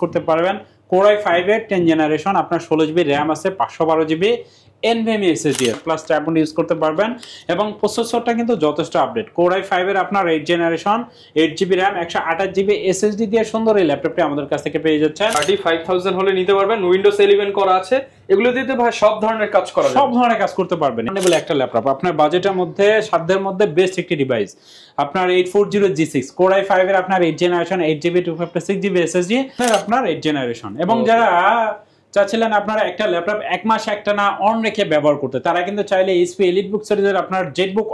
করতে পারবেন। Core i5 এর 10 জেনারেশন, আপনার 16 জিবি RAM আছে, 512 GB NVMe SSD plus tab use করতে পারবেন এবং প্রসেসরটা কিন্তু যথেষ্ট আপডেট। Core i5 এর আপনার 8 generation, 8 GB RAM, 128 GB SSD দিয়ে সুন্দর এই ল্যাপটপটি আমাদের কাছ থেকে পেয়ে যাচ্ছেন। 35000 হলে নিতে পারবেন। Windows 11 করা আছে, এগুলো দিতে ভাই সব ধরনের কাজ করা যাবে, সব ধরনের কাজ করতে পারবেন। এনেবল একটা ল্যাপটপ আপনার বাজেটের মধ্যে, সাধ্যের মধ্যে বেস্ট একটি ডিভাইস। আপনার 840G6 Core i5 এর আপনার 8 জেনারেশন, 8 জিবি 256 জিবি SSD আপনার 8 জেনারেশন। এবং যারা চাচ্ছিলেন আপনারা একটা ল্যাপটপ এক মাস একটা না অন রেখে ব্যবহার করতে, তারা কিন্তু চাইলে HP EliteBook সিরিজের আপনার জেটবুক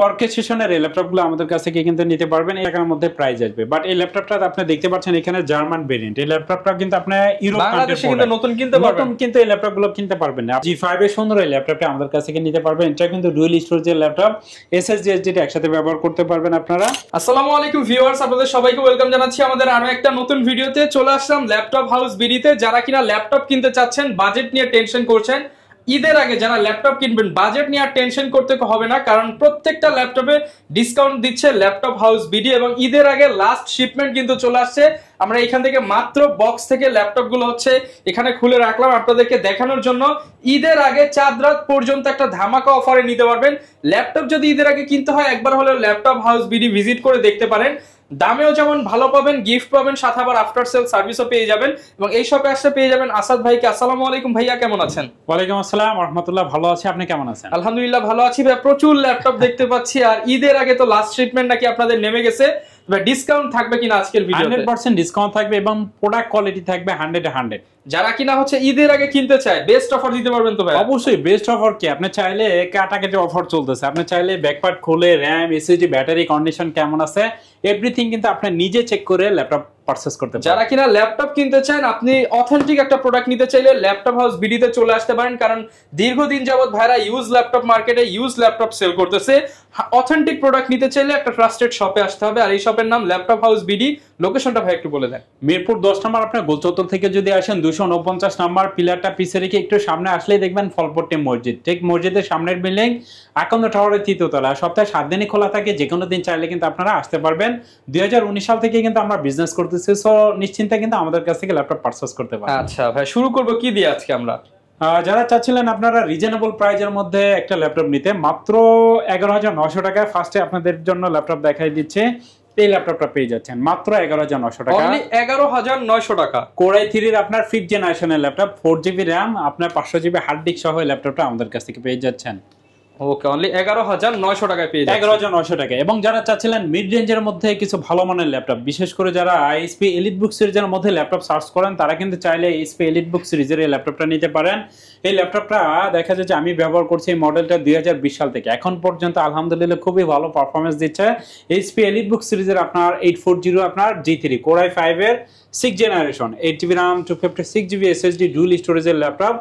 অর্কেস্ট্রেশনের এই ল্যাপটপগুলো আমাদের কাছ থেকে কিন্তু নিতে পারবেন। এই টাকার মধ্যে প্রাইস আসবে। বাট এই ল্যাপটপটা আপনি দেখতে পাচ্ছেন এখানে জার্মান ভেরিয়েন্ট। এই ল্যাপটপটা কিন্তু আপনি ইউরোপ বাংলাদেশে কিন্তু নতুন কিনতে পারবেন, নতুন কিন্তু এই ল্যাপটপগুলো কিনতে পারবেন না। G5 এর সুন্দর এই ল্যাপটপটা আমাদের কাছ থেকে নিতে পারবেন। এটা কিন্তু ডুয়াল স্টোরেজের ল্যাপটপ, SSD SSD একসাথে ব্যবহার করতে পারবেন আপনারা। আসসালামু আলাইকুম ভিউয়ার্স, আপনাদের সবাইকে ওয়েলকাম জানাচ্ছি আমাদের আরো একটা নতুন ভিডিওতে। চলে আসলাম ল্যাপটপ হাউস বিডিতে। যারা কিনা ল্যাপটপ কিনতে চাচ্ছেন, বাজেট নিয়ে টেনশন করছেন, ঈদের আগে যারা ল্যাপটপ কিনবেন বাজেট নিয়ে আর টেনশন করতে হবে না, কারণ প্রত্যেকটা ল্যাপটপে ডিসকাউন্ট দিচ্ছে ল্যাপটপ হাউস বিডি এবং ঈদের আগে লাস্ট শিপমেন্ট কিন্তু চলে আসছে। আমরা এখান থেকে মাত্র বক্স থেকে ল্যাপটপ গুলো হচ্ছে এখানে খুলে রাখলাম আপনাদেরকে দেখানোর জন্য। ঈদের আগে চাঁদ রাত পর্যন্ত একটা ধামাকা অফারে নিতে পারবেন। ল্যাপটপ যদি ঈদের আগে কিনতে হয়, একবার হলেও ল্যাপটপ হাউস বিডি ভিজিট করে দেখতে পারেন। দামেও যেমন ভালো পাবেন, গিফট পাবেন, সাথে আবার আফটার সেল সার্ভিসও পেয়ে যাবেন। এবং এই শপে আসলে পেয়ে যাবেন আসাদ ভাইকে। আসসালামু আলাইকুম ভাইয়া, কেমন আছেন? ওয়ালাইকুম আসসালাম রাহমাতুল্লাহ, ভালো আছি, আপনি কেমন আছেন? আলহামদুলিল্লাহ ভালো আছি ভাই। প্রচুর ল্যাপটপ দেখতে পাচ্ছি, আর ঈদের আগে তো লাস্ট শিপমেন্ট নাকি আপনাদের নেমে গেছে। ডিসকাউন্ট থাকবে কিনা আজকের ভিডিওতে? 100% ডিসকাউন্ট থাকবে এবং প্রোডাক্ট কোয়ালিটি থাকবে 100 যারা কিনা হচ্ছে ঈদের আগে কিনতে চায়, বেস্ট অফার দিতে পারবেন তো ভাই? অবশ্যই বেস্ট অফার কি, আপনি চাইলে কাটাকাটি অফার চলতেছে। আপনি চাইলে ব্যাকপার্ট খুলে RAM SSD ব্যাটারি কন্ডিশন কেমন আছে এভরিথিং কিন্তু আপনি নিজে চেক করে ল্যাপটপ পারচেজ করতে পারেন। যারা কিনা ল্যাপটপ কিনতে চান, আপনি অথেন্টিক একটা প্রোডাক্ট নিতে চাইলে ল্যাপটপ হাউস বিডিতে চলে আসতে পারেন, কারণ দীর্ঘদিন যাবত ভাইরা ইউজ ল্যাপটপ মার্কেটে ইউজ ল্যাপটপ সেল করতেছে। অথেন্টিক প্রোডাক্ট নিতে চাইলে একটা ট্রাস্টেড শপে আসতে হবে, আর এই শপের নাম ল্যাপটপ হাউস বিডি। লোকেশনটা ভাই একটু বলে দেন। মিরপুর 10 নম্বর, আপনার গোলচত্বর থেকে যদি আসেন 249 নম্বর পিলারটা পিছে রেখে একটু সামনে আসলেই দেখবেন ফলপট্টি মসজিদ। ঠিক মসজিদের সামনের বিল্ডিং আকন্দ টাওয়ারের 3য় তলা। সপ্তাহে 7 দিনই খোলা থাকে, যে কোনো দিন চাইলে কিন্তু আপনারা আসতে পারবেন। 2019 সাল থেকে কিন্তু আমরা বিজনেস করতেছি, সো নিশ্চিন্তে কিন্তু আমাদের কাছ থেকে ল্যাপটপ পারচেজ করতে পারবেন। আচ্ছা ভাই, শুরু করব কি দিয়ে আজকে আমরা? যারা চাচ্ছিলেন আপনারা রিজনেবল প্রাইজের মধ্যে একটা ল্যাপটপ নিতে, মাত্র 11,900 টাকায় ফার্স্টে আপনাদের জন্য ল্যাপটপ দেখাই দিচ্ছে। এই ল্যাপটপটা পেয়ে যাচ্ছেন মাত্র 11,900 টাকা। অনলি 11,900 টাকা। Core i3 এর আপনার 5th জেনারেশনের ল্যাপটপ, 4 জিবি RAM, আপনার 500 জিবি হার্ড ডিস্ক সহ এই ল্যাপটপটা আমাদের কাছ থেকে পেয়ে যাচ্ছেন। ওকে, অনলি 11,900 টাকায় পেয়ে যাচ্ছেন। 11,900 টাকা। এবং যারা চাচ্ছিলেন মিড রেঞ্জের মধ্যে কিছু ভালো মানের ল্যাপটপ, বিশেষ করে যারা HP EliteBook সিরিজের মধ্যে ল্যাপটপ সার্চ করেন, তারা কিন্তু চাইলে HP EliteBook সিরিজের এই ল্যাপটপটা নিতে পারেন। এই ল্যাপটপটা দেখা যায় যে আমি ব্যবহার করছি এই মডেলটা 2020 সাল থেকে এখন পর্যন্ত আলহামদুলিল্লাহ খুবই ভালো পারফরমেন্স দিচ্ছে। HP EliteBook সিরিজের আপনার 840 আপনার G3 Core i5 এর 6 generation, 8 GB RAM, 256 GB SSD dual স্টোরেজের ল্যাপটপ।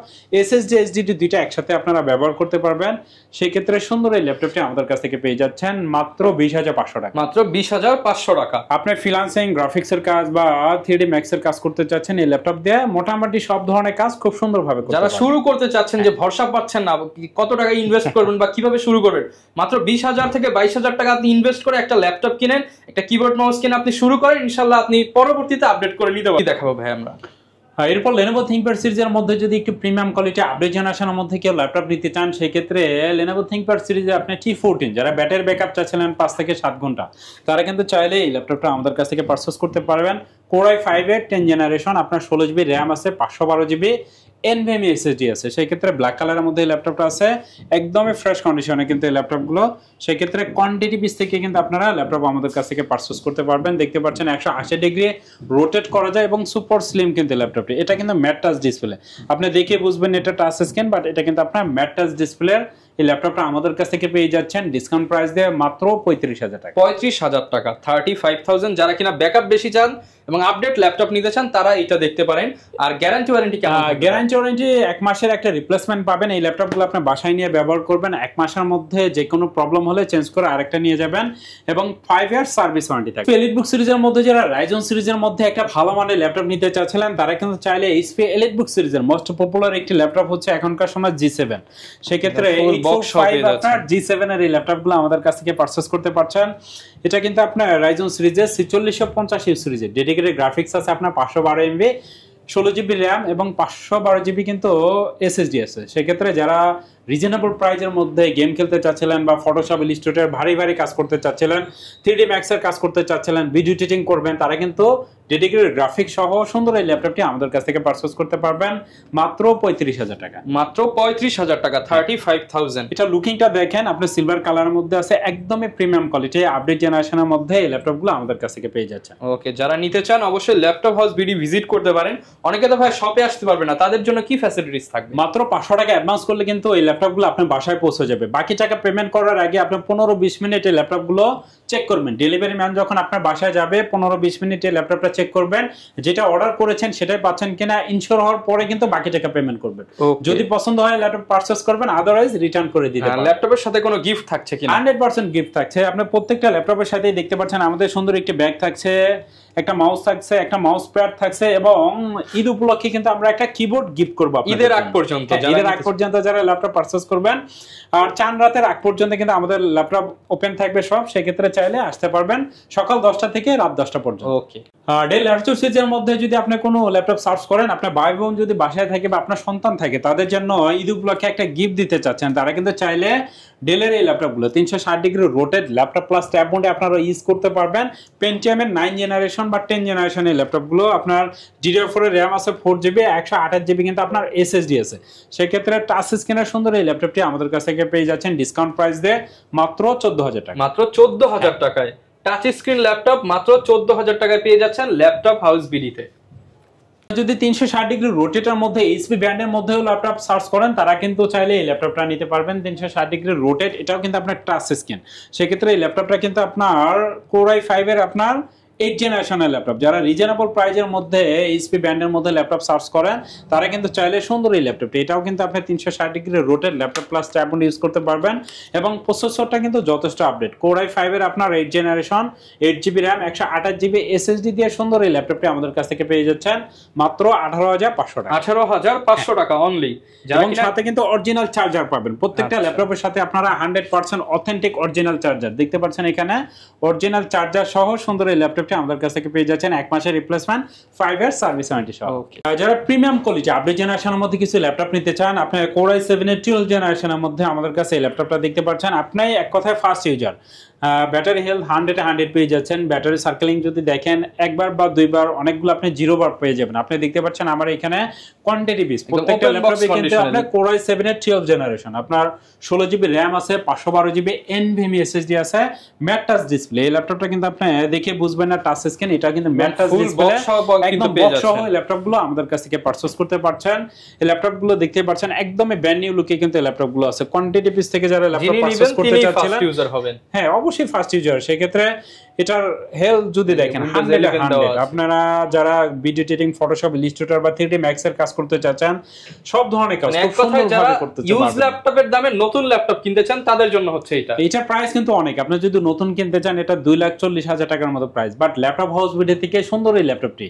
SSD SSD দুইটা একসাথে আপনারা ব্যবহার করতে পারবেন। সেই ক্ষেত্রে সুন্দর এই ল্যাপটপটি আমাদের কাছ থেকে পেয়ে যাচ্ছেন মাত্র 20,500 টাকা। মাত্র 20,500 টাকা। আপনি ফ্রিল্যান্সিং, গ্রাফিক্সের কাজ বা 3D Max এর কাজ করতে চাচ্ছেন, এই ল্যাপটপ দিয়ে মোটামুটি সব ধরনের কাজ খুব সুন্দরভাবে করতে যারা পারবেন। শুরু করতে চাচ্ছেন, যে ভরসা পাচ্ছেন না কত টাকা ইনভেস্ট করবেন বা কিভাবে শুরু করবেন, মাত্র 20,000 থেকে 22,000 টাকা আপনি ইনভেস্ট করে একটা ল্যাপটপ কিনেন, একটা কিবোর্ড মাউস কিনে আপনি শুরু করেন, ইনশাআল্লাহ আপনি পরবর্তীতে আপডেট করে নিতে পারবেন। দেখাবো ভাই আমরা। এরপর Lenovo ThinkPad সিরিজের মধ্যে যদি একটু প্রিমিয়াম কোয়ালিটি আপডেট জেনারেশনের মধ্যে কেউ ল্যাপটপ নিতে চান, সেই ক্ষেত্রে Lenovo ThinkPad সিরিজে আপনি T14 যারা ব্যাটারি ব্যাকআপ চাচ্ছিলেন 5 থেকে 7 ঘন্টা, তারা কিন্তু চাইলে এই ল্যাপটপটা আমাদের কাছ থেকে পারচেজ করতে পারবেন। Core i5 এর 10 জেনারেশন, আপনার 16 জিবি RAM আছে, 512 জিবি NVMe SSD আছে। সেই ক্ষেত্রে ব্ল্যাক কালারের মধ্যে এই ল্যাপটপটা আছে, একদমই ফ্রেশ কন্ডিশনে কিন্তু এই ল্যাপটপগুলো। সেই ক্ষেত্রে কোয়ান্টিটি পিস থেকে কিন্তু আপনারা ল্যাপটপ আমাদের কাছ থেকে পারচেজ করতে পারবেন। দেখতে পাচ্ছেন 180 ডিগ্রি রোটেট করা যায় এবং সুপার স্লিম কিন্তু ল্যাপটপটি। এটা কিন্তু ম্যাট টাচ ডিসপ্লে, আপনি দেখে বুঝবেন এটা টাচ স্ক্রিন, বাট এটা কিন্তু আপনার ম্যাট টাচ ডিসপ্লের এই ল্যাপটপটা আমাদের কাছ থেকে পেয়ে যাচ্ছেন ডিসকাউন্ট প্রাইস দিয়ে মাত্র 35,000 টাকা। 35,000 টাকা, 35,000। যারা কিনা ব্যাকআপ বেশি চান এবং আপডেট ল্যাপটপ নিতে চান, তারা এটা দেখতে পারেন। আর গ্যারান্টি ওয়ারেন্টি কেমন? গ্যারান্টি ওয়ারেন্টি 1 মাসের একটা রিপ্লেসমেন্ট পাবেন। এই ল্যাপটপগুলো আপনি বাসায় নিয়ে ব্যবহার করবেন, 1 মাসের মধ্যে যে কোনো প্রবলেম হলে চেঞ্জ করে আরেকটা নিয়ে যাবেন এবং 5 ইয়ার সার্ভিস ওয়ারেন্টি থাকবে। EliteBook সিরিজের মধ্যে যারা Ryzen সিরিজের মধ্যে একটা ভালো মানের ল্যাপটপ নিতে চাচ্ছিলেন, তারা কিন্তু চাইলে HP EliteBook সিরিজের মোস্ট পপুলার একটি ল্যাপটপ হচ্ছে এখনকার সময় G7। সেই ক্ষেত্রে আপনার G7 এর এই ল্যাপটপগুলো আমাদের কাছ থেকে পারচেজ করতে পারছেন। এটা কিন্তু আপনার Ryzen সিরিজের 4650 সিরিজের ডেডিকেটেড ডেডিকেটেড গ্রাফিক্স আছে আপনার 512 এমবি, 16 জিবি র্যাম এবং 512 জিবি কিন্তু এসএসডি আছে। সেক্ষেত্রে যারা রিজনেবল প্রাইজের মধ্যে গেম খেলতে চাচ্ছিলেন বা ফটোশপ ইলাস্ট্রেটর ভারী ভারী কাজ করতে চাচ্ছিলেন, 3D Max এর কাজ করতে চাচ্ছিলেন, ভিডিও এডিটিং করবেন, তারা কিন্তু ডেডিকেটেড গ্রাফিক্স সহ সুন্দর এই ল্যাপটপটি আমাদের কাছ থেকে পারচেজ করতে পারবেন মাত্র 35,000 টাকা। মাত্র 35,000 টাকা, 35,000। এটা লুকিংটা দেখেন, আপনি সিলভার কালারের মধ্যে আছে, একদমই প্রিমিয়াম কোয়ালিটি, আপডেট জেনারেশনের মধ্যে এই ল্যাপটপগুলো আমাদের কাছ থেকে পেয়ে যাচ্ছে। ওকে, যারা নিতে চান অবশ্যই ল্যাপটপ হাউস বিডি ভিজিট করতে পারেন। অনেকে তো ভাই শপে আসতে পারবে না, তাদের জন্য কি ফ্যাসিলিটিস থাকবে? মাত্র 500 টাকা অ্যাডভান্স করলে কিন্তু এই ল্যাপটপগুলো আপনার বাসায় পৌঁছে যাবে। বাকি টাকা পেমেন্ট করার আগে আপনি 15-20 মিনিট এই ল্যাপটপগুলো চেক করবেন। ডেলিভারি ম্যান যখন আপনার বাসায় যাবে 15-20 মিনিটে ল্যাপটপটা চেক করবেন, যেটা অর্ডার করেছেন সেটাই পাচ্ছেন কিনা ইনশিওর হওয়ার পরে কিন্তু বাকি টাকা পেমেন্ট করবেন। যদি পছন্দ হয় ল্যাপটপ পারচেজ করবেন, আদারওয়াইজ রিটার্ন করে দিতে পারেন। ল্যাপটপের সাথে কোনো গিফট থাকছে কিনা? 100% গিফট থাকছে। আপনি প্রত্যেকটা ল্যাপটপের সাথেই দেখতে পাচ্ছেন আমাদের সুন্দর একটি ব্যাগ থাকছে, একটা মাউস থাকছে, একটা মাউস প্যাড থাকছে এবং ঈদ উপলক্ষে কিন্তু আমরা একটা কিবোর্ড গিফট করব ঈদের আগ পর্যন্ত। ঈদের আগ পর্যন্ত যারা ল্যাপটপ পারচেজ করবেন, আর চান রাতের আগ পর্যন্ত কিন্তু আমাদের ল্যাপটপ ওপেন থাকবে সব। সেক্ষেত্রে চাইলে আসতে পারবেন সকাল 10টা থেকে রাত 10টা পর্যন্ত। ওকে, ডেল ল্যাপটপ সিরিজের মধ্যে যদি আপনি কোনো ল্যাপটপ সার্চ করেন, আপনার ভাই বোন যদি বাসায় থাকে বা আপনার সন্তান থাকে, তাদের জন্য ঈদ উপলক্ষে একটা গিফট দিতে চাচ্ছেন, তারা কিন্তু চাইলে ডেলের এই ল্যাপটপগুলো 360 degree rotate laptop plus tab মোডে আপনারা ইউজ করতে পারবেন। পেন্টিয়ামের 9 জেনারেশন বা 10 জেনারেশন এই ল্যাপটপগুলো আপনার DDR4 এর র্যাম আছে 4 জিবি, 128 জিবি কিন্তু আপনার এসএসডি আছে। সেক্ষেত্রে টাচ স্ক্রিনের সুন্দর এই ল্যাপটপটি আমাদের কাছ থেকে পেয়ে যাচ্ছেন ডিসকাউন্ট প্রাইস দিয়ে মাত্র 14,000 টাকা। মাত্র 14,000 টাকায় টাচ স্ক্রিন ল্যাপটপ মাত্র 14,000 টাকায় পেয়ে যাচ্ছেন ল্যাপটপ হাউস বিডিতে। যদি 360 ডিগ্রি রোটেটের মধ্যে এইচপি ব্র্যান্ডের মধ্যেও ল্যাপটপ সার্চ করেন, তারা কিন্তু চাইলে এই ল্যাপটপটা নিতে পারবেন 360 ডিগ্রি রোটেট। এটাও কিন্তু আপনার টাচ স্ক্রিন। সেক্ষেত্রে এই ল্যাপটপটা কিন্তু আপনার Core i5 এর আপনার 8 জেনারেশনের ল্যাপটপ। যারা রিজনেবল প্রাইজের মধ্যে এইচপি ব্র্যান্ডের মধ্যে ল্যাপটপ সার্চ করেন, তারা কিন্তু চাইলে সুন্দর এই ল্যাপটপটি। এটাও কিন্তু আপনি 360 degree rotate laptop plus tab mode use করতে পারবেন এবং প্রসেসরটা কিন্তু যথেষ্ট আপডেট। Core i5 এর আপনার 8 generation, 8 GB RAM, 128 GB SSD দিয়ে সুন্দর এই ল্যাপটপটি আমাদের কাছ থেকে পেয়ে যাচ্ছেন মাত্র 18,500 টাকা। 18,500 টাকা অনলি। এবং সাথে কিন্তু অরিজিনাল চার্জার পাবেন। প্রত্যেকটা ল্যাপটপের সাথে আপনারা 100% অথেন্টিক অরিজিনাল চার্জার দেখতে পাচ্ছেন এখানে। অরিজিনাল চার্জার সহ সুন্দর এই ল্যাপটপটি আমাদের কাছ থেকে পেয়ে যাচ্ছেন 1 মাসের রিপ্লেসমেন্ট, 5 ইয়ার সার্ভিস ওয়ারেন্টি সহ। যারা প্রিমিয়াম কোয়ালিটি আপডেট জেনারেশনের মধ্যে কিছু ল্যাপটপ নিতে চান, আপনি Core i7 এর 12 জেনারেশনের মধ্যে আমাদের কাছে এই ল্যাপটপটা দেখতে পাচ্ছেন। আপনি এক কথায় ফাস্ট ইউজার, ব্যাটারি হেলথ 100 পেয়ে যাচ্ছেন। ব্যাটারি সার্কেলিং যদি দেখেন একবার বা দুইবার, অনেকগুলো আপনি 0 বার পেয়ে যাবেন। আপনি দেখতে পাচ্ছেন আমার এখানে কোয়ান্টিটি পিস প্রত্যেকটা ল্যাপটপে কিন্তু আপনার Core i7 এর 12 জেনারেশন, আপনার 16 জিবি র্যাম আছে, 512 জিবি NVMe SSD আছে, ম্যাট টাচ ডিসপ্লে। এই ল্যাপটপটা কিন্তু আপনি দেখে বুঝবেন না টাচ স্ক্রিন, এটা কিন্তু ম্যাট টাচ ডিসপ্লে একদম বক্স সহ এই ল্যাপটপগুলো আমাদের কাছ থেকে পারচেজ করতে পারছেন। এই ল্যাপটপগুলো দেখতে পাচ্ছেন একদমই ব্র্যান্ড নিউ লুকে কিন্তু এই ল্যাপটপগুলো আছে। কোয়ান্টিটি পিস থেকে যারা ল্যাপটপ পারচেজ করতে চাচ্ছিলেন, ইউজার হবেন, হ্যাঁ অবশ্যই ফার্স্ট ইউজার। সেক্ষেত্রে এটার হেলথ যদি দেখেন 100 আপনারা যারা ভিডিও এডিটিং, ফটোশপ, ইলাস্ট্রেটর বা 3D Max এর কাজ করতে চাচ্ছেন, সব ধরনের কাজ খুব সুন্দরভাবে করতে চাচ্ছেন। ইউজ ল্যাপটপের দামে নতুন ল্যাপটপ কিনতে চান, তাদের জন্য হচ্ছে এটা। এটার প্রাইস কিন্তু অনেক। আপনি যদি নতুন কিনতে চান, এটা 2,40,000 টাকার মতো price. But laptop house video থেকে সুন্দর এই ল্যাপটপটি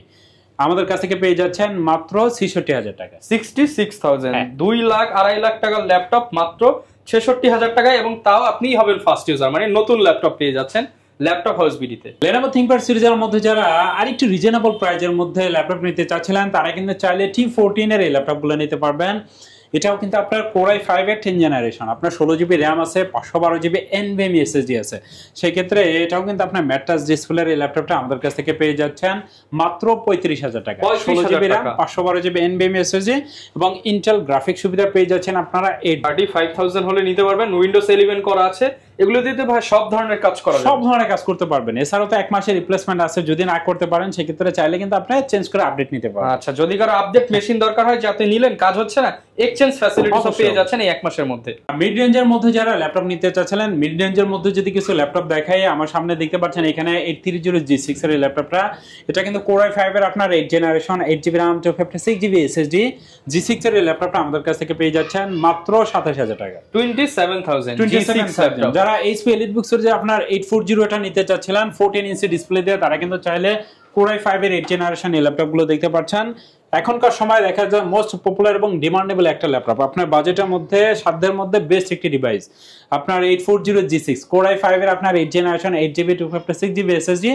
আমাদের কাছ থেকে পেয়ে যাচ্ছেন মাত্র 66,000 টাকা। 66,000, 2 লাখ 2.5 লাখ টাকার ল্যাপটপ মাত্র 66,000 টাকায়, এবং তাও আপনিই হবেন ফার্স্ট ইউজার, মানে নতুন ল্যাপটপ পেয়ে যাচ্ছেন ল্যাপটপ হাউস বিডিতে। Lenovo ThinkPad সিরিজের মধ্যে যারা আরেকটু রিজনেবল প্রাইজের মধ্যে ল্যাপটপ নিতে চাচ্ছিলেন, তারা কিন্তু চাইলে T14 এর এই ল্যাপটপগুলো নিতে পারবেন। এটাও কিন্তু আপনার Core i5 এর 10 জেনারেশন, আপনার 16 জিবি র্যাম আছে, 512 জিবি NVMe SSD আছে। সেক্ষেত্রে এটাও কিন্তু আপনার ম্যাট টাচ ডিসপ্লের এই ল্যাপটপটা আমাদের কাছ থেকে পেয়ে যাচ্ছেন মাত্র 35,000 টাকা। 16 GB RAM, 512 GB NVMe SSD এবং ইন্টেল গ্রাফিক্স সুবিধা পেয়ে যাচ্ছেন আপনারা 35,000 হলে নিতে পারবেন। উইন্ডোজ 11 করা আছে, এগুলো দিতে ভাই সব ধরনের কাজ করা যাবে, সব ধরনের কাজ করতে পারবেন। এছাড়াও তো 1 মাসের রিপ্লেসমেন্ট আছে, যদি না করতে পারেন সেক্ষেত্রে চাইলে কিন্তু আপনি চেঞ্জ করে আপডেট নিতে পারেন। আচ্ছা, যদি কারো আপডেট মেশিন দরকার হয়, যাতে নিলেন কাজ হচ্ছে না, এক্সচেঞ্জ ফ্যাসিলিটিসও পেয়ে যাচ্ছেন এই 1 মাসের মধ্যে। মিড রেঞ্জের মধ্যে যারা ল্যাপটপ নিতে চাচ্ছিলেন, মিড রেঞ্জের মধ্যে যদি কিছু ল্যাপটপ দেখাই, আমার সামনে দেখতে পাচ্ছেন এখানে 830 G6 এর ল্যাপটপটা। এটা কিন্তু Core i5 এর আপনার 8 generation, 8 GB RAM, 256 GB SSD G6 এর ল্যাপটপটা আমাদের কাছ থেকে পেয়ে যাচ্ছেন মাত্র 27,000 টাকা। 27,000। যারা HP EliteBooks এর যে আপনার 840 এটা নিতে চাচ্ছিলেন 14 ইঞ্চি ডিসপ্লে দিয়ে, তারা কিন্তু চাইলে Core i5 এর 8 জেনারেশন এই ল্যাপটপগুলো দেখতে পাচ্ছেন। এখনকার সময় দেখা যায় মোস্ট পপুলার এবং ডিমান্ডেবল একটা ল্যাপটপ, আপনার বাজেটের মধ্যে সাধ্যের মধ্যে বেস্ট একটি ডিভাইস। আপনার 840G6 Core i5 এর আপনার 8 জেনারেশন 8GB 256GB SSD।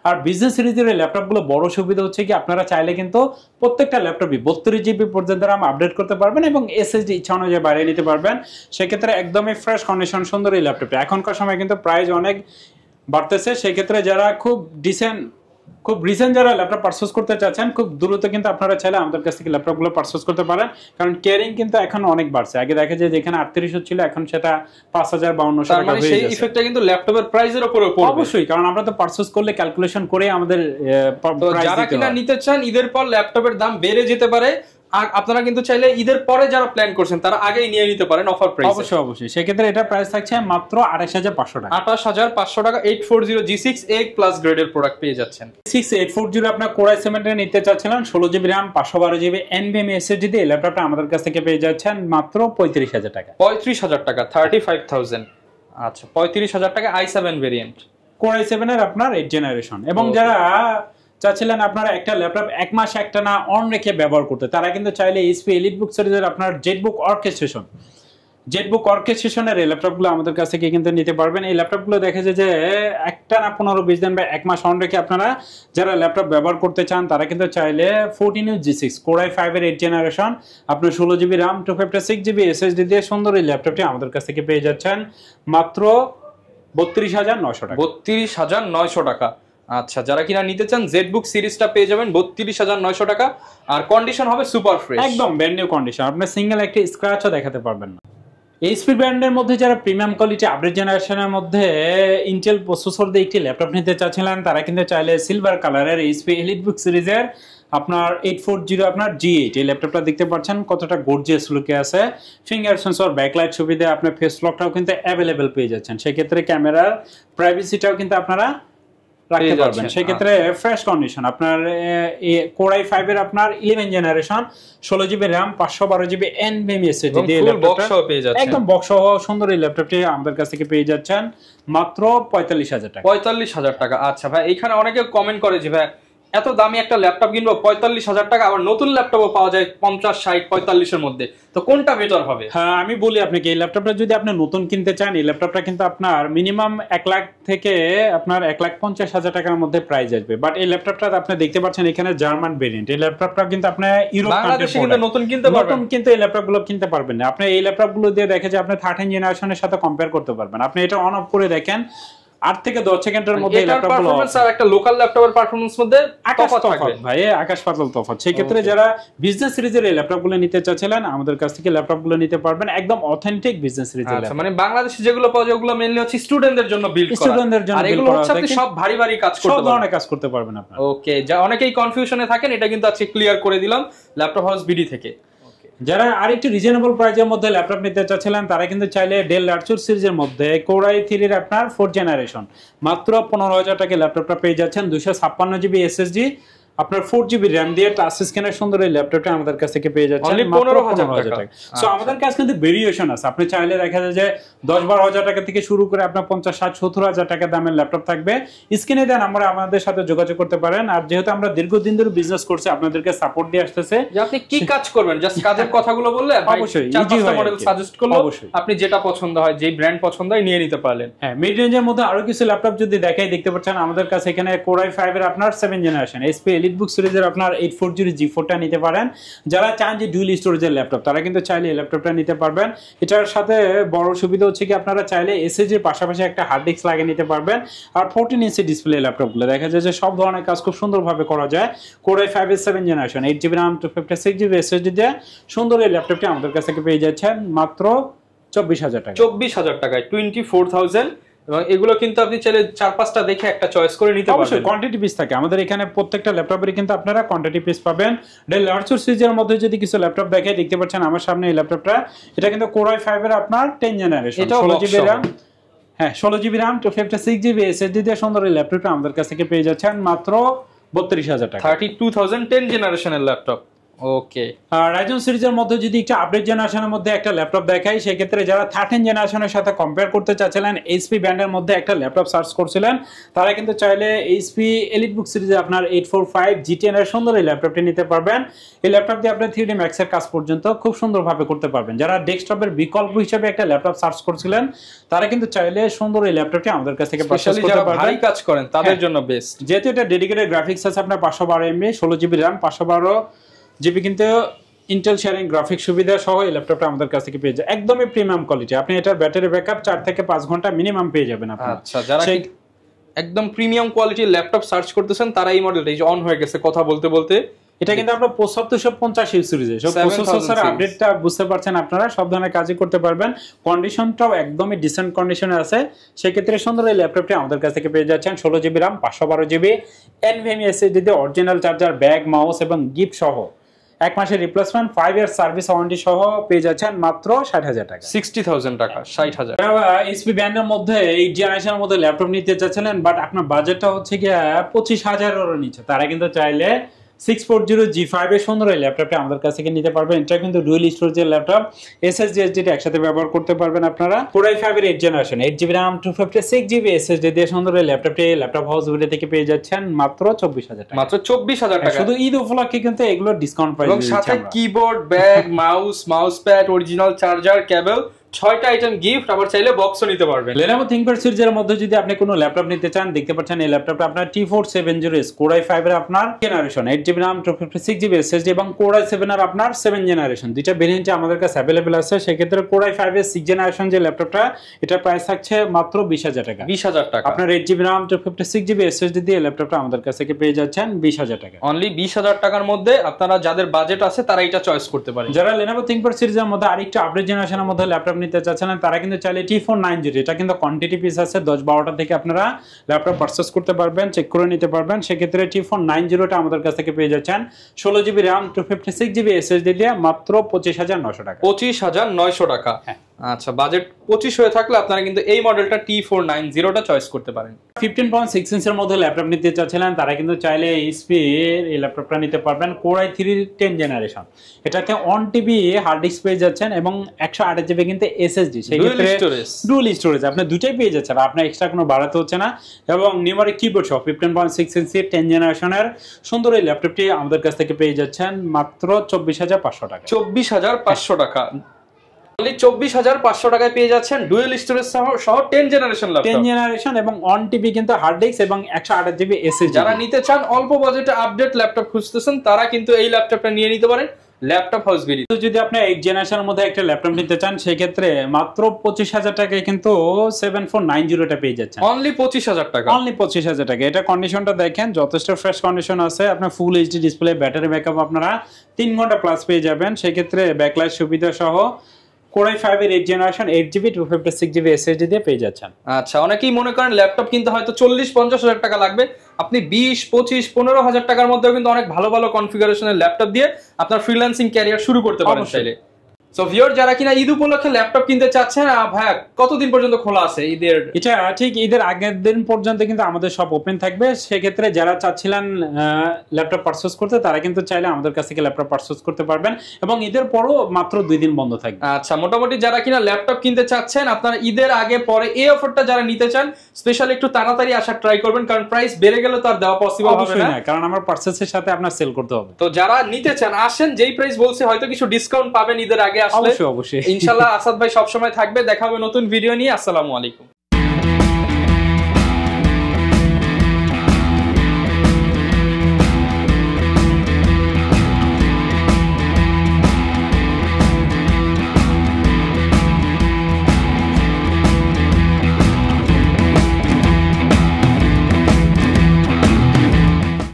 আর বিজনেস সিরিজের ল্যাপটপগুলো বড় সুবিধা হচ্ছে কি আপনারা চাইলে কিন্তু প্রত্যেকটা ল্যাপটপই 32GB পর্যন্ত RAM আপডেট করতে পারবেন এবং SSD ইচ্ছা অনুযায়ী বাড়িয়ে নিতে পারবেন। সেক্ষেত্রে একদমই ফ্রেশ কন্ডিশন সুন্দর এই ল্যাপটপে। এখনকার সময় কিন্তু প্রাইস অনেক বাড়তেছে, সেক্ষেত্রে যারা খুব রিসেন্ট যারা ল্যাপটপ পারচেজ করতে চাচ্ছেন খুব দ্রুত কিন্তু আপনারা চাইলে আমাদের কাছ থেকে ল্যাপটপগুলো পারচেজ করতে পারেন, কারণ কেয়ারিং কিন্তু এখন অনেক বাড়ছে। আগে দেখা যায় যেখানে 3800 ছিল এখন সেটা 5000-5200 টাকা হয়ে সেই যাচ্ছে। ইফেক্টটা কিন্তু ল্যাপটপের প্রাইসের উপরে পড়বে অবশ্যই, কারণ আমরা তো পারচেজ করলে ক্যালকুলেশন করে আমাদের প্রাইস যারা দিতে কিনা হয়। নিতে চান ঈদের পর ল্যাপটপের দাম বেড়ে যেতে পারে, আর আপনারা কিন্তু চাইলে ঈদের পরে যারা প্ল্যান করছেন তারা আগেই নিয়ে নিতে পারেন অফার প্রাইসে। অবশ্যই সেক্ষেত্রে এটা প্রাইস থাকছে মাত্র 28500 টাকা। 28500 টাকা 840G6 A+ গ্রেডের প্রোডাক্ট পেয়ে যাচ্ছেন। 6840 আপনার Core i7 এর নিতে চাচ্ছিলেন 16GB RAM 512GB NVMe SSD দিয়ে ল্যাপটপটা আমাদের কাছ থেকে পেয়ে যাচ্ছেন মাত্র 35000 টাকা। 35000 টাকা 35000। আচ্ছা 35000 টাকা i7 ভেরিয়েন্ট Core i7 এর আপনার 8 জেনারেশন। এবং যারা চাচ্ছিলেন আপনারা একটা ল্যাপটপ এক মাস একটা না অন রেখে ব্যবহার করতে, তারা কিন্তু চাইলে HP EliteBook সিরিজের আপনার জেটবুক অর্কেস্ট্রেশনের এই ল্যাপটপগুলো আমাদের কাছ থেকে কিন্তু নিতে পারবেন। এই ল্যাপটপগুলো দেখা যায় যে একটা না 15-20 দিন বা এক মাস অন রেখে আপনারা যারা ল্যাপটপ ব্যবহার করতে চান তারা কিন্তু চাইলে 14G6 Core i5 এর 8 জেনারেশন আপনার 16GB RAM 256GB SSD দিয়ে সুন্দর এই ল্যাপটপটি আমাদের কাছ থেকে পেয়ে যাচ্ছেন মাত্র 32900 টাকা। 32900 টাকা। আচ্ছা যারা কিনা নিতে চান জেটবুক সিরিজটা পেয়ে যাবেন 32900 টাকা, আর কন্ডিশন হবে সুপার ফ্রেশ, একদম ব্র্যান্ড নিউ কন্ডিশন, আপনি সিঙ্গেল একটা স্ক্র্যাচও দেখাতে পারবেন না। এইচপি ব্র্যান্ডের মধ্যে যারা প্রিমিয়াম কোয়ালিটি আপডেট জেনারেশনের মধ্যে ইন্টেল প্রসেসর দিয়ে একটি ল্যাপটপ নিতে চাচ্ছিলেন তারা কিন্তু চাইলে সিলভার কালারের এইচপি EliteBook সিরিজের আপনার 840 আপনার G8 এই ল্যাপটপটা দেখতে পাচ্ছেন কতটা গর্জিয়াস লুকে আছে। ফিঙ্গার সেন্সর, ব্যাকলাইট সুবিধা, আপনার ফেস লকটাও কিন্তু অ্যাভেলেবেল পেয়ে যাচ্ছেন। সেক্ষেত্রে ক্যামেরার প্রাইভেসিটাও কিন্তু আপনারা রাখতে পারবেন। সেক্ষেত্রে ফ্রেশ কন্ডিশন আপনার Core i5 এর আপনার 11 generation 16GB RAM 512GB NVMe SSD দিয়ে একদম বক্স সহ সুন্দর এই ল্যাপটপটি আমাদের কাছ থেকে পেয়ে যাচ্ছেন মাত্র 45000 টাকা। 45000 টাকা। আচ্ছা ভাই এইখানে অনেকে কমেন্ট করে যে ভাই এত দামি একটা ল্যাপটপ কিনবো 45000 টাকা, আবার নতুন ল্যাপটপও পাওয়া যায় 50, 60, 45 এর মধ্যে, তো কোনটা বেটার হবে? হ্যাঁ আমি বলি আপনাকে, এই ল্যাপটপটা যদি আপনি নতুন কিনতে চান এই ল্যাপটপটা কিন্তু আপনার মিনিমাম 1 লাখ থেকে আপনার 1,50,000 টাকার মধ্যে প্রাইস আসবে। বাট এই ল্যাপটপটা আপনি দেখতে পাচ্ছেন এখানে জার্মান ভেরিয়েন্ট। এই ল্যাপটপটা কিন্তু আপনি ইউরোপ বাংলাদেশে কিন্তু নতুন কিনতে পারবেন, নতুন কিন্তু এই ল্যাপটপগুলো কিনতে পারবেন না। আপনি এই ল্যাপটপগুলো দিয়ে দেখে যে আপনি 13 জেনারেশনের সাথে কম্পেয়ার করতে পারবেন। আপনি এটা অন অফ করে দেখেন 8 থেকে 10 সেকেন্ডের মধ্যে এই ল্যাপটপগুলো পারফরম্যান্স আর একটা লোকাল ল্যাপটপের পারফরম্যান্স মধ্যে তফাৎ থাকবে ভাই, আকাশ পাতাল তফাৎ। সেই ক্ষেত্রে যারা বিজনেস সিরিজের এই ল্যাপটপগুলো নিতে চাচ্ছিলেন আমাদের কাছ থেকে ল্যাপটপগুলো নিতে পারবেন, একদম অথেন্টিক বিজনেস সিরিজের। আচ্ছা মানে বাংলাদেশে যেগুলো পাওয়া যায় ওগুলো মেইনলি হচ্ছে স্টুডেন্টদের জন্য বিল্ড করা, স্টুডেন্টদের জন্য আর এগুলো হচ্ছে আপনি সব ভারী কাজ করতে পারবেন, সব ধরনের কাজ করতে পারবেন আপনারা। ওকে, যা অনেকেই কনফিউশনে থাকেন এটা কিন্তু আজকে ক্লিয়ার করে দিলাম ল্যাপটপ হাউস বিডি থেকে। যারা আরেকটু রিজনেবল প্রাইসের মধ্যে ল্যাপটপ নিতে চাচ্ছিলেন তারা কিন্তু চাইলে ডেল ল্যাটিটিউড সিরিজের মধ্যে Core i3 এর আপনার 4 জেনারেশন মাত্র 15000 টাকা ল্যাপটপটা পেয়ে যাচ্ছেন 256GB SSD আপনার 4GB RAM দিয়ে টাচ স্ক্রিনের সুন্দর এই ল্যাপটপটা আমাদের কাছ থেকে পেয়ে যাচ্ছেন মাত্র 15000 টাকা। সো আমাদের কাছে কিন্তু ভেরিয়েশন আছে, আপনি চাইলে দেখা যায় যে 10-12 টাকা থেকে শুরু করে আপনার 50-60-70 টাকা দামের ল্যাপটপ থাকবে। স্ক্রিনে দেন আমরা আমাদের সাথে যোগাযোগ করতে পারেন। আর যেহেতু আমরা দীর্ঘদিন ধরে বিজনেস করছি আপনাদেরকে সাপোর্ট দিয়ে আসতেছে যে আপনি কি কাজ করবেন, জাস্ট কাজের কথাগুলো বললে অবশ্যই ইজি হয়, মডেল সাজেস্ট করলে অবশ্যই আপনি যেটা পছন্দ হয় যেই ব্র্যান্ড পছন্দ হয় নিয়ে নিতে পারলেন। হ্যাঁ মিড রেঞ্জের মধ্যে আরো কিছু ল্যাপটপ যদি দেখাই দেখতে পাচ্ছেন আমাদের কাছে এখানে Core i5 এর আপনার 7 জেনারেশন HP EliteBook সিরিজের আপনার 840G4 টা নিতে পারেন। যারা চান যে ডুয়াল স্টোরেজের ল্যাপটপ তারা কিন্তু চাইলে এই ল্যাপটপটা নিতে পারবেন। এটার সাথে বড় সুবিধা হচ্ছে কি আপনারা চাইলে SSD এর পাশাপাশি একটা হার্ড ডিস্ক লাগিয়ে নিতে পারবেন। আর 14 ইঞ্চি ডিসপ্লে ল্যাপটপগুলো দেখা যায় যে সব ধরনের কাজ খুব সুন্দরভাবে করা যায়। Core i5 এর 7 generation 8GB RAM 256GB SSD দিয়ে সুন্দর এই ল্যাপটপটি আমাদের কাছ থেকে পেয়ে যাচ্ছেন মাত্র 24000 টাকা। 24000 টাকায় 24000। এবং এগুলো কিন্তু আপনি চাইলে 4-5টা দেখে একটা চয়েস করে নিতে পারবেন। অবশ্যই কোয়ান্টিটি পিস থাকে আমাদের এখানে, প্রত্যেকটা ল্যাপটপের কিন্তু আপনারা কোয়ান্টিটি পিস পাবেন। ডেল ল্যাটিটিউড সিরিজের মধ্যে যদি কিছু ল্যাপটপ দেখে দেখতে পাচ্ছেন আমার সামনে এই ল্যাপটপটা, এটা কিন্তু Core i5 এর আপনার 10 জেনারেশন 16GB RAM, হ্যাঁ 16GB RAM 256GB SSD দিয়ে সুন্দর এই ল্যাপটপটা আমাদের কাছ থেকে পেয়ে যাচ্ছেন মাত্র 32000 টাকা। 32000 10 জেনারেশনের ল্যাপটপ। ওকে, রাইজন সিরিজের মধ্যে যদি একটা আপডেট জেনারেশনের মধ্যে একটা ল্যাপটপ দেখাই, সেক্ষেত্রে যারা 13 জেনারেশনের সাথে কম্পেয়ার করতে চাচ্ছিলেন, এইচপি ব্র্যান্ডের মধ্যে একটা ল্যাপটপ সার্চ করছিলেন, তারা কিন্তু চাইলে এইচপি এলিটবুক সিরিজে আপনার 845 G10 এর সুন্দর এই ল্যাপটপটি নিতে পারবেন। এই ল্যাপটপ দিয়ে আপনি 3D Max এর কাজ পর্যন্ত খুব সুন্দরভাবে করতে পারবেন। যারা ডেস্কটপের বিকল্প হিসেবে একটা ল্যাপটপ সার্চ করছিলেন, তারা কিন্তু চাইলে সুন্দর এই ল্যাপটপটি আমাদের কাছ থেকে পারচেজ করতে যারা পারবেন। ভারী কাজ করেন তাদের জন্য বেস্ট, যেহেতু এটা ডেডিকেটেড গ্রাফিক্স আছে আপনার 512 MB 16GB RAM 512GB কিন্তু ইন্টেল শেয়ারিং গ্রাফিক্স সুবিধা সহ এই ল্যাপটপটা আমাদের কাছ থেকে পেয়ে যায় একদমই প্রিমিয়াম কোয়ালিটি। আপনি এটার ব্যাটারি ব্যাকআপ 4 থেকে 5 ঘন্টা মিনিমাম পেয়ে যাবেন আপনি। আচ্ছা, যারা একদম প্রিমিয়াম কোয়ালিটির ল্যাপটপ সার্চ করতেছেন তারা এই মডেলটা এই যে অন হয়ে গেছে কথা বলতে বলতে, এটা কিন্তু আমরা 7550 সিরিজে সব প্রসেসর আপডেটটা বুঝতে পারছেন আপনারা, সব ধরনের কাজই করতে পারবেন। কন্ডিশনটাও একদমই ডিসেন্ট কন্ডিশনে আছে, সেক্ষেত্রে সুন্দর এই ল্যাপটপটি আমাদের কাছ থেকে পেয়ে যাচ্ছেন 16GB RAM 512GB NVMe SSD দিয়ে অরিজিনাল চার্জার, ব্যাগ, মাউস এবং গিফট সহ 1 মাসের রিপ্লেসমেন্ট, 5 ইয়ার সার্ভিস ওয়ারেন্টি সহ পেয়ে যাচ্ছেন মাত্র 60,000 টাকা, 60,000 টাকা, 60,000। এইচপি ব্র্যান্ডের মধ্যে এই জেনারেশনের মধ্যে ল্যাপটপ নিতে চাচ্ছিলেন, বাট আপনার বাজেটটা হচ্ছে কি 25,000 এর নিচে, তারা কিন্তু চাইলে 640 G5 এর সুন্দর এই ল্যাপটপটা আমাদের কাছ থেকে নিতে পারবেন। এটা কিন্তু ডুয়াল স্টোরেজের ল্যাপটপ, SSD SSD একসাথে ব্যবহার করতে পারবেন আপনারা। Core i5 এর 8 generation 8GB RAM 256GB SSD দিয়ে সুন্দর এই ল্যাপটপটি ল্যাপটপ হাউস ভিডিও থেকে পেয়ে যাচ্ছেন মাত্র 24,000 টাকা, মাত্র 24,000 টাকা। শুধু ঈদ উপলক্ষে কিন্তু এগুলো ডিসকাউন্ট প্রাইস এবং সাথে keyboard, bag, mouse pad, original charger, cable, 6টা আইটেম গিফট, আবার চাইলে বক্সও নিতে পারবেন। Lenovo ThinkPad সিরিজের মধ্যে যদি আপনি কোনো ল্যাপটপ নিতে চান, দেখতে পাচ্ছেন এই ল্যাপটপটা আপনার T470S Core i5 এর আপনার generation 8GB RAM 256GB SSD এবং Core i7 এর আপনার 7 জেনারেশন, দুইটা ভেরিয়েন্টে আমাদের কাছে अवेलेबल আছে। সেই ক্ষেত্রে Core i5 এর 6 জেনারেশন যে ল্যাপটপটা, এটা প্রাইস থাকছে মাত্র 20,000 টাকা, 20,000 টাকা। আপনার 8GB RAM 256GB SSD দিয়ে ল্যাপটপটা আমাদের কাছ থেকে পেয়ে যাচ্ছেন 20,000 টাকা। অনলি 20,000 টাকার মধ্যে আপনারা যাদের বাজেট আছে তারা এটা চয়েস করতে পারেন। যারা Lenovo ThinkPad সিরিজের মধ্যে আরেকটা আপডেট জেনারেশনের মধ্যে ল্যাপটপ নিতে চাচ্ছেন, তারা কিন্তু চাইলে T490, এটা কিন্তু কোয়ান্টিটি পিস আছে 10-12টা থেকে আপনারা ল্যাপটপ পারচেজ করতে পারবেন, চেক করে নিতে পারবেন। সেক্ষেত্রে T490টা আমাদের কাছ থেকে পেয়ে যাচ্ছেন 16GB RAM 256GB SSD দিয়ে মাত্র 25,900 টাকা, 25,900 টাকা। আচ্ছা, বাজেট 25 হয়ে থাকলে আপনারা কিন্তু এই মডেলটা T490টা চয়েস করতে পারেন। 15.6 ইঞ্চের মধ্যে ল্যাপটপ নিতে চাচ্ছিলেন, তারা কিন্তু চাইলে এইচপি এই ল্যাপটপটা নিতে পারবেন। Core i3 10 জেনারেশন, এটাতে 1TB হার্ড ডিস্ক পেয়ে যাচ্ছেন এবং 128GB কিন্তু SSD, সেই ক্ষেত্রে ডুয়াল স্টোরেজ আপনি দুটাই পেয়ে যাচ্ছেন, আপনার এক্সট্রা কোনো বাড়াতে হচ্ছে না। এবং নিউমারিক কিবোর্ড সহ 15.6 ইঞ্চি 10 জেনারেশনের সুন্দর এই ল্যাপটপটি আমাদের কাছ থেকে পেয়ে যাচ্ছেন মাত্র 24,500 টাকা, 24,500 টাকা। 24,500 টাকায় পেয়ে যাচ্ছেন ডুয়াল স্টোরেজ সহ 10 জেনারেশন ল্যাপটপ, 10 জেনারেশন এবং 1TB কিন্তু হার্ড ডিস্ক এবং 128GB SSD। যারা নিতে চান, অল্প বাজেটে আপডেট ল্যাপটপ খুঁজতেছেন, তারা কিন্তু এই ল্যাপটপটা নিয়ে নিতে পারেন ল্যাপটপ হাউস বিডি। যদি আপনি 8 জেনারেশনের মধ্যে একটা ল্যাপটপ নিতে চান, সেই ক্ষেত্রে মাত্র 25,000 টাকায় কিন্তু 7490টা পেয়ে যাচ্ছেন, অনলি 25,000 টাকা, অনলি 25,000 টাকা। এটা কন্ডিশনটা দেখেন, যথেষ্ট ফ্রেশ কন্ডিশন আছে। আপনার full HD display, battery backup আপনারা 3 ঘন্টা প্লাস পেয়ে যাবেন। সেই ক্ষেত্রে ব্যাকলাইট সুবিধা সহ Core i5 এর 8 জেনারেশন 8GB 256GB SSD দিয়ে পেয়ে যাচ্ছেন। আচ্ছা, অনেকেই মনে করেন ল্যাপটপ কিনতে হয়তো 40-50,000 টাকা লাগবে, আপনি 20-25-15,000 টাকার মধ্যেও কিন্তু অনেক ভালো ভালো কনফিগারেশনের ল্যাপটপ দিয়ে আপনার ফ্রিল্যান্সিং ক্যারিয়ার শুরু করতে পারেন চাইলে। সো ভিউয়ার, যারা কিনা ঈদ উপলক্ষে ল্যাপটপ কিনতে চাচ্ছেন, ভাইয়া কতদিন পর্যন্ত খোলা আছে ঈদের? এটা ঠিক ঈদের আগের দিন পর্যন্ত কিন্তু আমাদের সব ওপেন থাকবে। সেক্ষেত্রে যারা চাচ্ছিলেন ল্যাপটপ পারচেজ করতে, তারা কিন্তু চাইলে আমাদের কাছ থেকে ল্যাপটপ পারচেজ করতে পারবেন এবং ঈদের পরও মাত্র 2 দিন বন্ধ থাকবে। আচ্ছা, মোটামুটি যারা কিনা ল্যাপটপ কিনতে চাচ্ছেন, আপনারা ঈদের আগে পরে এই অফারটা যারা নিতে চান, স্পেশালি একটু তাড়াতাড়ি আসার ট্রাই করবেন, কারণ প্রাইস বেড়ে গেলে তো আর দেওয়া পসিবল হবে না, কারণ আমার পারচেজের সাথে আপনার সেল করতে হবে। তো যারা নিতে চান আসেন, যেই প্রাইস বলছে হয়তো কিছু ডিসকাউন্ট পাবেন ঈদের আগে আসলে। অবশ্যই ইনশাআল্লাহ আসাদ ভাই সবসময় থাকবে। দেখা হবে নতুন ভিডিও নিয়ে। আসসালামু আলাইকুম।